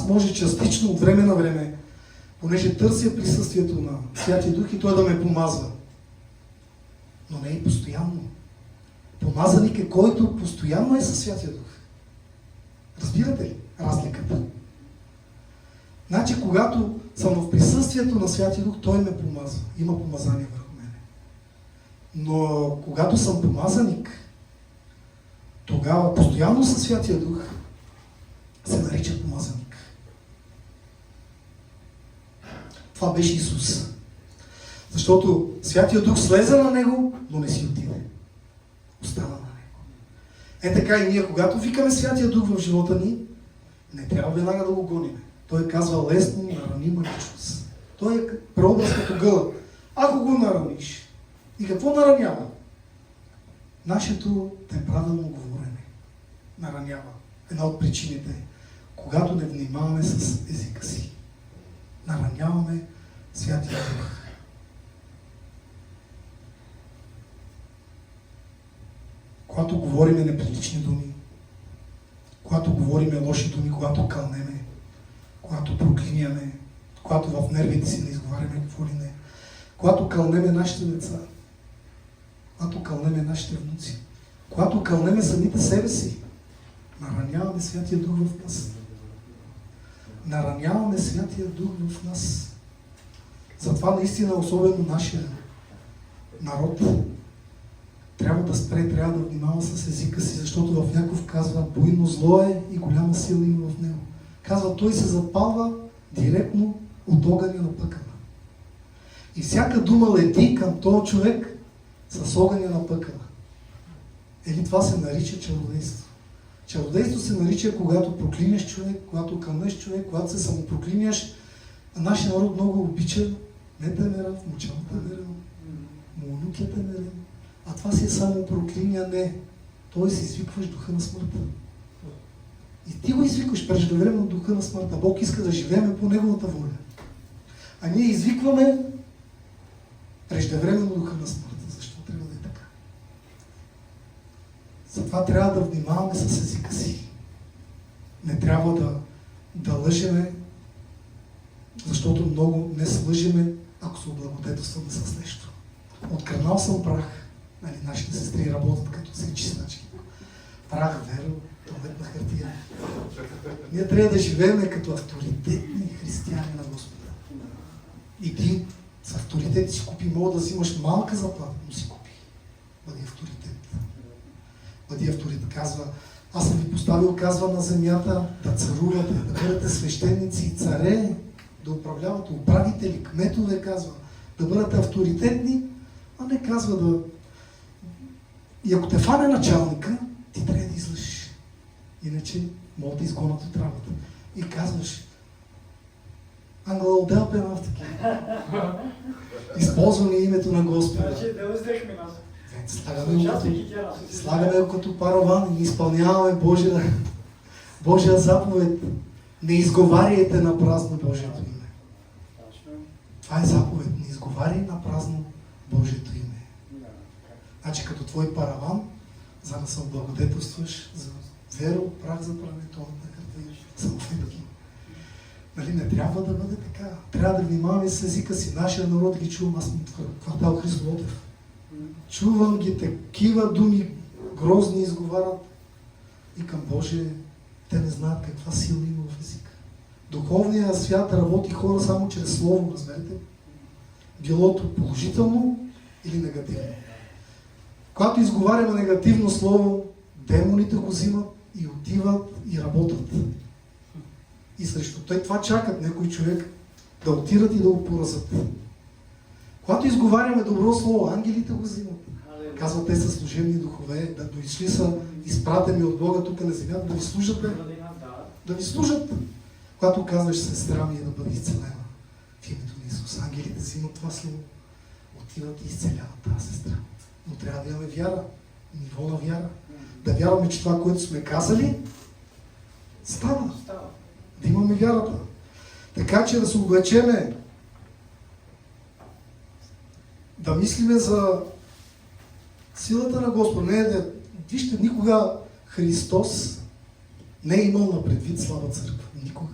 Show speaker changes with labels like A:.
A: аз може частично от време на време, понеже търся присъствието на Святия Дух и Той да ме помазва. Но не и постоянно. Помазаник е който постоянно е със Святия Дух. Разбирате ли разликата? Значи, когато съм в присъствието на Святия Дух, Той ме помазва. Има помазание върху мене. Но когато съм помазаник, тогава постоянно със Святия Дух се нарича помазаник. Това беше Исус. Защото Святия Дух слезе на Него, но не си отиде. Остана на Него. Е така и ние, когато викаме Святия Дух в живота ни, не трябва веднага да го гоним. Той казва лесно наранима личност. Той е преобраз като гълъб. Ако го нараниш, и какво наранява? Нашето неправилно говорене наранява. Една от причините е, когато не внимаваме с езика си. Нараняваме Святия Дух. Когато говориме неприлични думи, когато говориме лоши думи, когато кълнеме, когато проклиняме, когато в нервите си не изговаряме какво ли не, когато кълнеме нашите деца, когато кълнеме нашите внуци, когато кълнеме самите себе си, нараняваме Святия Дух в нас. Нараняваме Святия Дух в нас. Затова наистина, особено нашия народ, трябва да спре, трябва да внимава с езика си, защото в Яков казва, буйно зло е и голяма сила има в него. Казва, той се запалва директно от огъня на пъкъла. И всяка дума лети към този човек с огъня на пъкъла. Или това се нарича чародейство. Чародейство се нарича, когато проклиняш човек, когато кълнеш човек, когато се самопроклиняш. Нашия народ много обича метамера, мочалата мера, молюкята мера. А това си е само проклиняне. Той си извикваш духа на смъртта. И ти го извикваш преждевременно духа на смъртта. Бог иска да живеем по Неговата воля. А ние извикваме преждевременно духа на смъртта. Защо трябва да е така? Затова трябва да внимаваме с езика си. Не трябва да лъжеме, защото много не слъжеме, ако се облагодетелстваме с нещо. Откърнал съм прах. Нали, нашите сестри работят като си чистачки. Прах, вера, туалет на хартия. Ние трябва да живеем като авторитетни християни на Господа. И ти с авторитет си купи, мога да взимаш малка заплата, но си купи. Бъди авторитет. Бъди авторитет. Казва, аз съм ви поставил, казва, на земята да царувате, да бъдете свещеници и царе, да управлявате, управители, кметове, казва, да бъдете авторитетни, а не казва да... И ако те фане началника, ти трябва да излъжеш. Иначе могат да изгонят от работа. И казваш, Ангела, отдел пена в такива. Използваме името на Господа. Слагаме като параван и изпълняваме Божия заповед. Не изговаряйте на празно Божието име. Това е заповед. Не изговаряй на празно Божието име. Значи като твой параван, за да се облагодетелстваш за вера, прах за пране, тонът на хартия, самофидъки. Нали, не трябва да бъде така. Трябва да внимаваме с езика си. Нашия народ ги чувам, аз съм в квартал Христо Лотев. Чувам ги такива думи, грозни изговарят и към Божие те не знаят каква сила има в езика. Духовният свят работи хора само чрез слово, разберете? Билото положително или негативно. Когато изговаряме негативно слово, демоните го взимат и отиват и работят. И срещу това чакат някой човек да отират и да го поразят. Когато изговаряме добро слово, ангелите го взимат. Казват, те са служебни духове, да дошли са изпратени от Бога тук на земята, да ви служат, да ви служат. Когато казваш сестра ми е да бъде изцелена в името на Исус, ангелите взимат това слово, отиват и изцеляват тази сестра. Но трябва да имаме вяра, ниво на вяра. Да вярваме, че това, което сме казали, става. Да имаме вярата. Така че да се облечеме, да мислиме за силата на Господа. Вижте, никога Христос не е имал на предвид слаба църква. Никога.